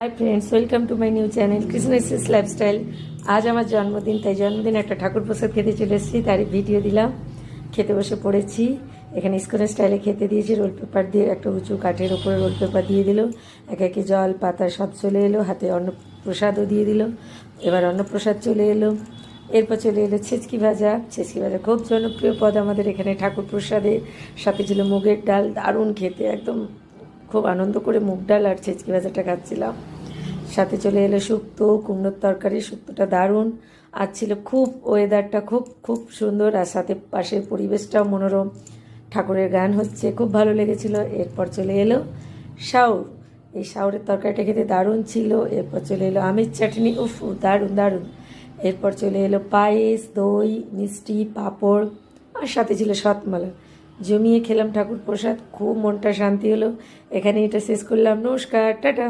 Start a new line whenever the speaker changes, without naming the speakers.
Hi friends, welcome to my new channel Krishna SS lifestyle. আজ আমার জন্মদিন, তাই জন্মদিন একটা ঠাকুর প্রসাদ খেতে চলে এসেছি, তারই ভিডিও দিলাম। খেতে বসে পড়েছি। এখানে ইস্কনের স্টাইলে খেতে দিয়েছি, রোল পেপার দিয়ে একটা উঁচু কাঠের ওপরে রোল পেপার দিয়ে দিল, একে একে জল পাতা সব চলে এলো, হাতে অন্নপ্রসাদও দিয়ে দিল। এবার অন্নপ্রসাদ চলে এলো, এরপর চলে এলো ছেচকি ভাজা। ছেচকি ভাজা খুব জনপ্রিয় পদ আমাদের এখানে ঠাকুর প্রসাদে। সাথে ছিল মুগের ডাল, দারুণ খেতে, একদম খুব আনন্দ করে মুগ ডাল আর ছেচকি ভাজাটা খাচ্ছিলাম। সাথে চলে এলো শুক্তো, কুমড়োর তরকারি, শুক্তোটা দারুণ। আর ছিল খুব ওয়েদারটা খুব খুব সুন্দর, আর সাথে পাশের পরিবেশটাও মনোরম, ঠাকুরের গান হচ্ছে, খুব ভালো লেগেছিল। এরপর চলে এলো শাউর। এই শাউরের তরকারিটা খেতে দারুণ ছিল। এরপর চলে এলো আমের চাটনি, উফ দারুণ দারুণ। এরপর চলে এলো পায়েস, দই, মিষ্টি, পাঁপড়, আর সাথে ছিল সতমালা। জমিয়ে খেলাম ঠাকুর প্রসাদ, খুব মনটা শান্তি হলো। এখানে এটা শেষ করলাম। নমস্কার, টাটা।